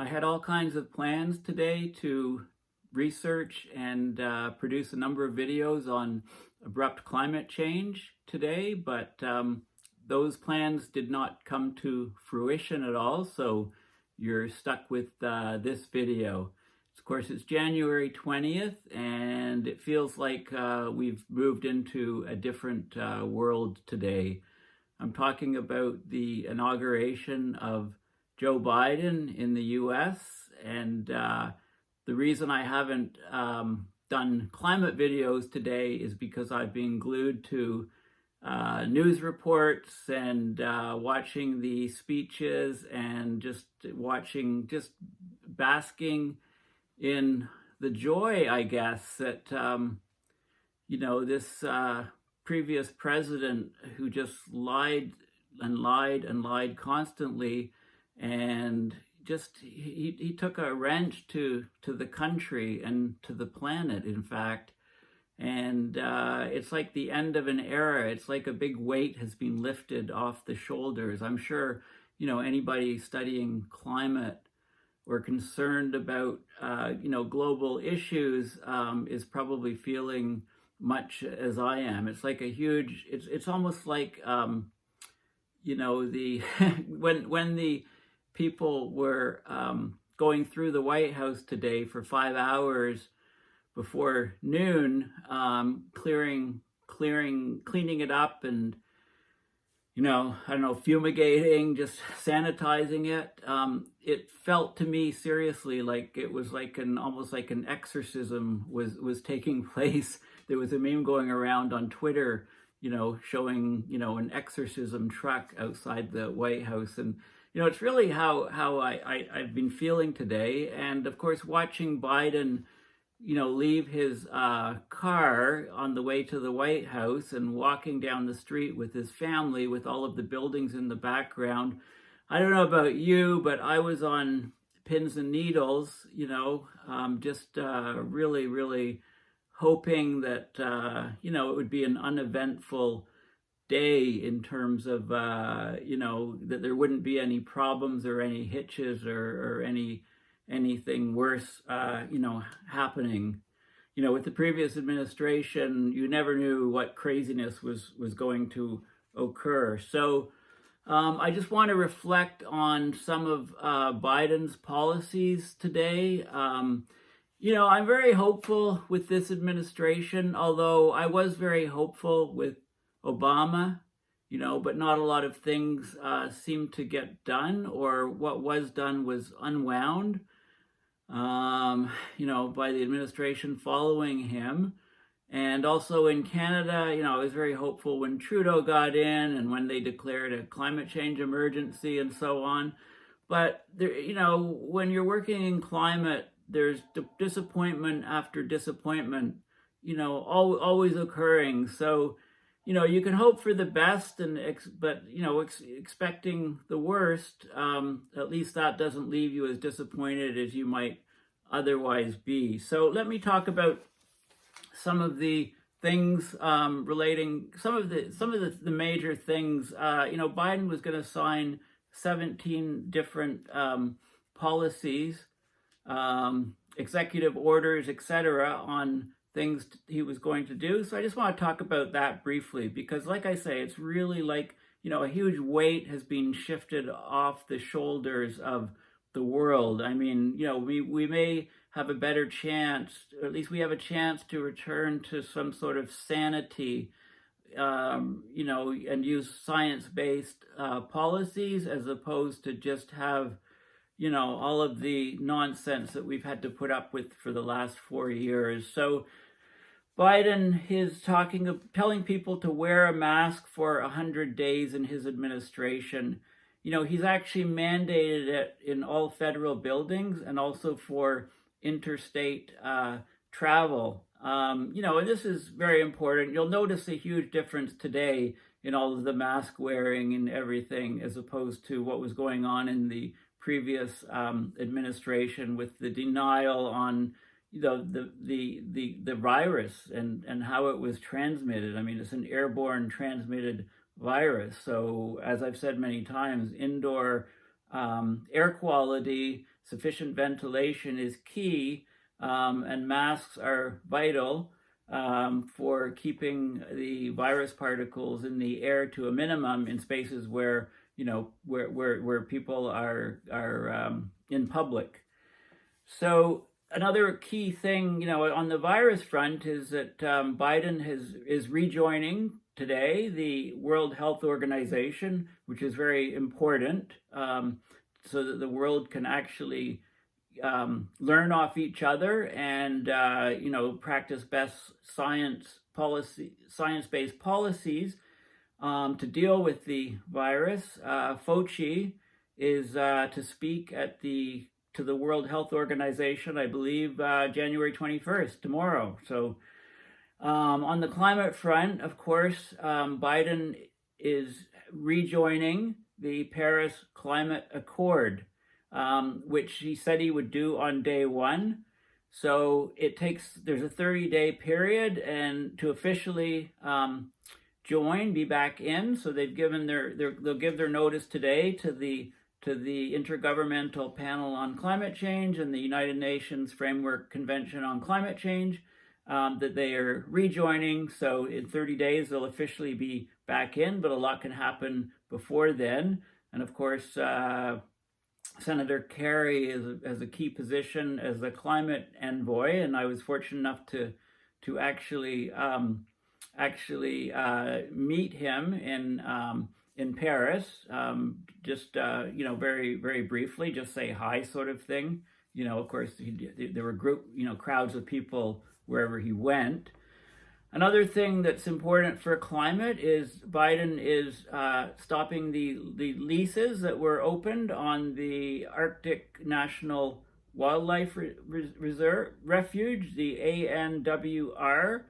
I had all kinds of plans today to research and produce a number of videos on abrupt climate change today, but those plans did not come to fruition at all, so you're stuck with this video. Of course, it's January 20th, and it feels like we've moved into a different world today. I'm talking about the inauguration of Joe Biden in the US, and the reason I haven't done climate videos today is because I've been glued to news reports and watching the speeches and just basking in the joy, I guess, that, this previous president who just lied and lied and lied constantly, and just he took a wrench to the country and to the planet, in fact. And it's like the end of an era. It's like a big weight has been lifted off the shoulders. I'm sure, anybody studying climate or concerned about, global issues is probably feeling much as I am. It's like a huge, it's almost like, the, when the people were going through the White House today for 5 hours before noon, cleaning it up and, fumigating, just sanitizing it. It felt to me seriously like it was like almost like an exorcism was taking place. There was a meme going around on Twitter, showing, an exorcism truck outside the White House. And, it's really how I've been feeling today. And of course, watching Biden, leave his car on the way to the White House and walking down the street with his family with all of the buildings in the background. I don't know about you, but I was on pins and needles, really, really hoping that, it would be an uneventful day in terms of, that there wouldn't be any problems or any hitches or anything worse, happening. With the previous administration, you never knew what craziness was going to occur. So I just want to reflect on some of Biden's policies today. I'm very hopeful with this administration, although I was very hopeful with Obama, but not a lot of things seem to get done, or what was done was unwound, by the administration following him. And also in Canada, I was very hopeful when Trudeau got in and when they declared a climate change emergency and so on. But there, when you're working in climate, there's disappointment after disappointment, always occurring. So, you can hope for the best, but expecting the worst, at least that doesn't leave you as disappointed as you might otherwise be. So let me talk about some of the things relating, some of the major things. Biden was going to sign 17 different policies, executive orders, etc., on things he was going to do. So I just want to talk about that briefly, because like I say, it's really like, a huge weight has been shifted off the shoulders of the world. I mean, we may have a better chance, or at least we have a chance to return to some sort of sanity, and use science-based policies, as opposed to just have, all of the nonsense that we've had to put up with for the last 4 years. So Biden is telling people to wear a mask for 100 days in his administration. He's actually mandated it in all federal buildings and also for interstate travel. And this is very important. You'll notice a huge difference today in all of the mask wearing and everything, as opposed to what was going on in the previous administration with the denial on the virus and how it was transmitted. I mean, it's an airborne transmitted virus. So as I've said many times, indoor air quality sufficient ventilation is key, and masks are vital for keeping the virus particles in the air to a minimum in spaces where where people are in public. So another key thing, on the virus front is that Biden is rejoining today the World Health Organization, which is very important, so that the world can actually learn off each other and practice best science-based policies to deal with the virus. Fauci is to speak to the World Health Organization, I believe, January 21st, tomorrow. So on the climate front, of course, Biden is rejoining the Paris Climate Accord, which he said he would do on day one. So there's a 30-day period and to officially be back in. So they've given they'll give their notice today to the Intergovernmental Panel on Climate Change and the United Nations Framework Convention on Climate Change, that they are rejoining. So in 30 days, they'll officially be back in, but a lot can happen before then. And of course, Senator Kerry has a key position as the climate envoy, and I was fortunate enough to actually meet him in Paris, just very, very briefly, just say hi sort of thing. Of course, there were crowds of people wherever he went. Another thing that's important for climate is Biden is stopping the leases that were opened on the Arctic National Wildlife Refuge, the ANWR.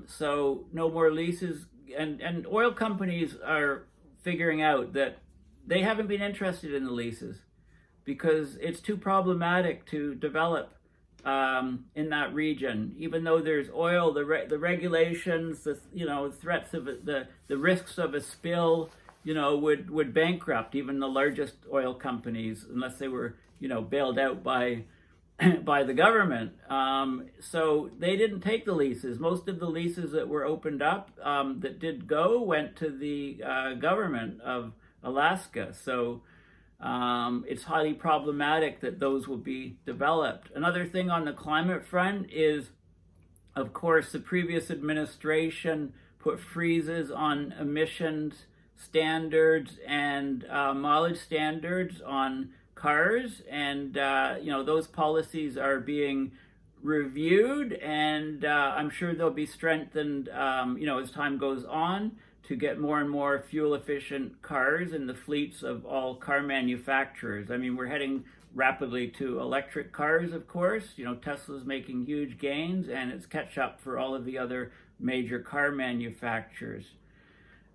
So no more leases, and oil companies are figuring out that they haven't been interested in the leases because it's too problematic to develop in that region. Even though there's oil, the regulations, the threats of the risks of a spill, would bankrupt even the largest oil companies unless they were bailed out by the government. So they didn't take the leases. Most of the leases that were opened up that did go went to the government of Alaska. So it's highly problematic that those will be developed. Another thing on the climate front is, of course, the previous administration put freezes on emissions standards and mileage standards on cars, and those policies are being reviewed, and I'm sure they'll be strengthened as time goes on to get more and more fuel efficient cars in the fleets of all car manufacturers. I mean, we're heading rapidly to electric cars, of course. Tesla's making huge gains, and it's catch up for all of the other major car manufacturers.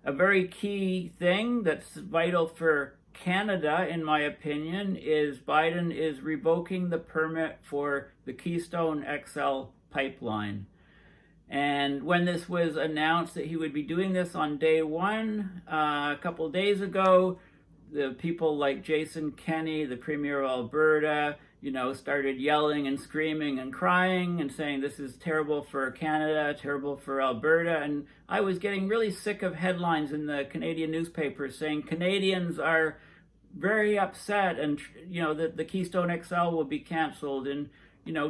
A very key thing that's vital for Canada, in my opinion, is Biden is revoking the permit for the Keystone XL pipeline. And when this was announced that he would be doing this on day one, a couple of days ago, the people like Jason Kenney, the Premier of Alberta, started yelling and screaming and crying and saying this is terrible for Canada, terrible for Alberta. And I was getting really sick of headlines in the Canadian newspapers saying Canadians are very upset and that the Keystone XL will be canceled, and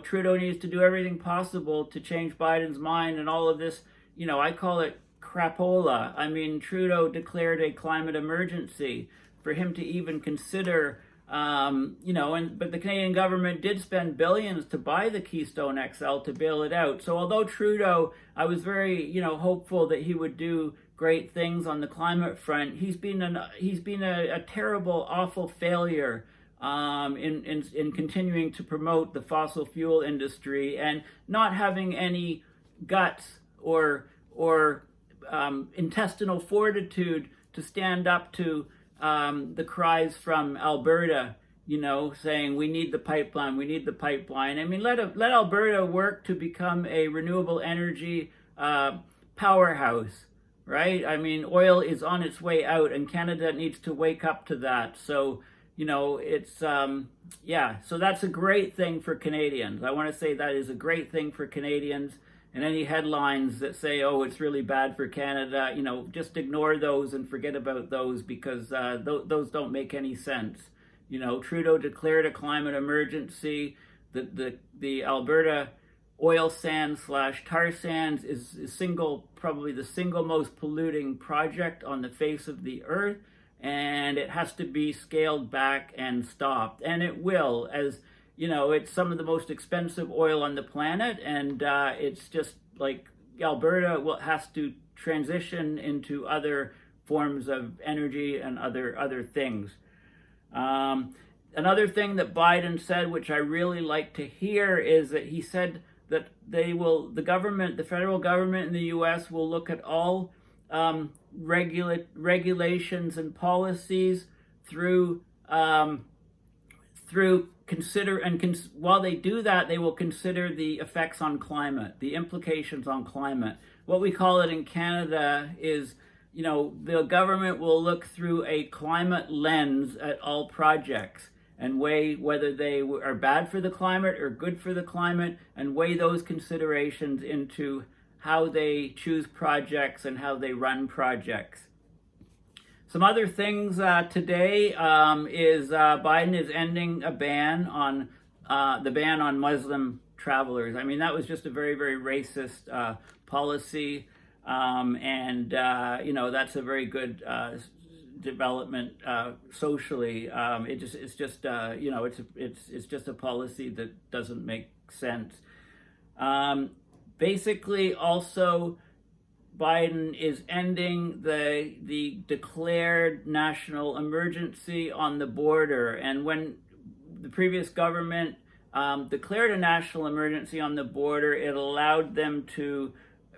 Trudeau needs to do everything possible to change Biden's mind, and all of this, I call it crapola. I mean, Trudeau declared a climate emergency. For him to even consider, but the Canadian government did spend billions to buy the Keystone XL to bail it out. So although Trudeau, I was very, hopeful that he would do great things on the climate front, he's been a terrible, awful failure in continuing to promote the fossil fuel industry and not having any guts or intestinal fortitude to stand up to the cries from Alberta, saying we need the pipeline, we need the pipeline. I mean, let Alberta work to become a renewable energy powerhouse, right? I mean, oil is on its way out, and Canada needs to wake up to that. So, it's, yeah, so that's a great thing for Canadians. I want to say that is a great thing for Canadians. And any headlines that say, oh, it's really bad for Canada, just ignore those and forget about those, because those don't make any sense. Trudeau declared a climate emergency. The Alberta oil sands / tar sands is probably the single most polluting project on the face of the earth, and it has to be scaled back and stopped. And it will, as it's some of the most expensive oil on the planet, and it's just like Alberta has to transition into other forms of energy and other things. Another thing that Biden said, which I really like to hear, is that he said that the federal government in the U.S. will look at all regulations and policies through while they do that, they will consider the effects on climate, the implications on climate. What we call it in Canada is, the government will look through a climate lens at all projects and weigh whether they are bad for the climate or good for the climate, and weigh those considerations into how they choose projects and how they run projects. Some other things today is Biden is ending the ban on Muslim travelers. I mean, that was just a very, very racist policy, and that's a very good development socially. It's just a policy that doesn't make sense. Basically, also, Biden is ending the declared national emergency on the border. And when the previous government declared a national emergency on the border, it allowed them to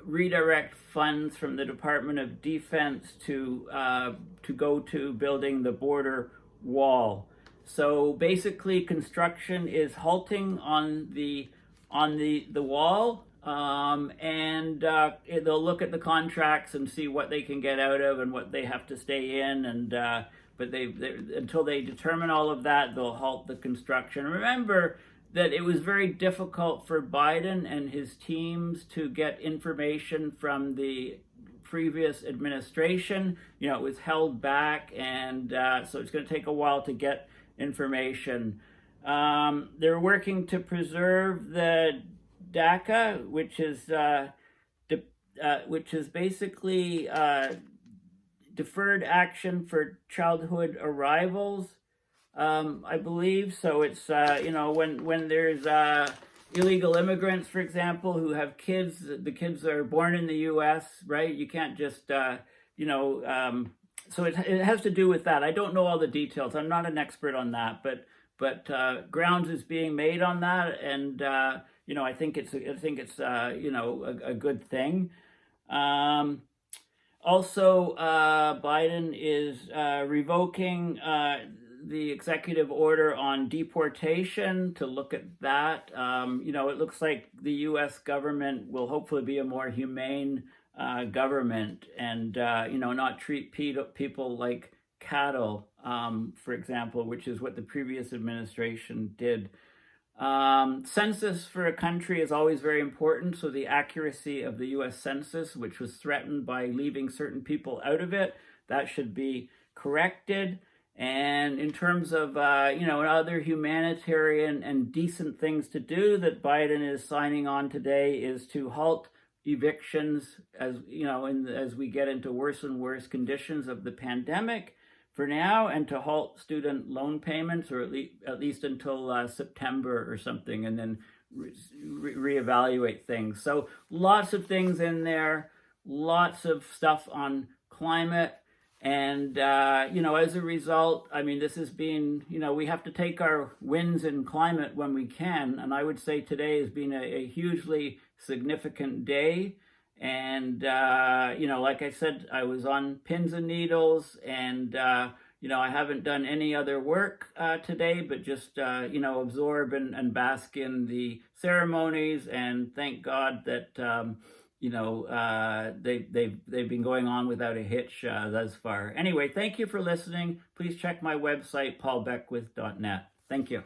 redirect funds from the Department of Defense to go to building the border wall. So basically, construction is halting on the wall. And they'll look at the contracts and see what they can get out of and what they have to stay in, and but until they determine all of that, they'll halt the construction. Remember that it was very difficult for Biden and his teams to get information from the previous administration. It was held back, and so it's going to take a while to get information. They're working to preserve the DACA, which is basically deferred action for childhood arrivals, I believe. So it's when there's illegal immigrants, for example, who have kids. The kids are born in the U.S., right? You can't just so it has to do with that. I don't know all the details. I'm not an expert on that, but grounds is being made on that, and I think it's a good thing. Also, Biden is revoking the executive order on deportation to look at that. It looks like the U.S. government will hopefully be a more humane government, and not treat people like cattle, for example, which is what the previous administration did. Census for a country is always very important, so the accuracy of the U.S. Census, which was threatened by leaving certain people out of it, that should be corrected. And in terms of other humanitarian and decent things to do that Biden is signing on today is to halt evictions as we get into worse and worse conditions of the pandemic for now, and to halt student loan payments, or at least until September or something, and then reevaluate things. So lots of things in there, lots of stuff on climate. And, as a result, I mean, this has been, we have to take our wins in climate when we can. And I would say today has been a hugely significant day. And, like I said, I was on pins and needles, and, I haven't done any other work today, but just, absorb and bask in the ceremonies, and thank God that, they've been going on without a hitch thus far. Anyway, thank you for listening. Please check my website, paulbeckwith.net. Thank you.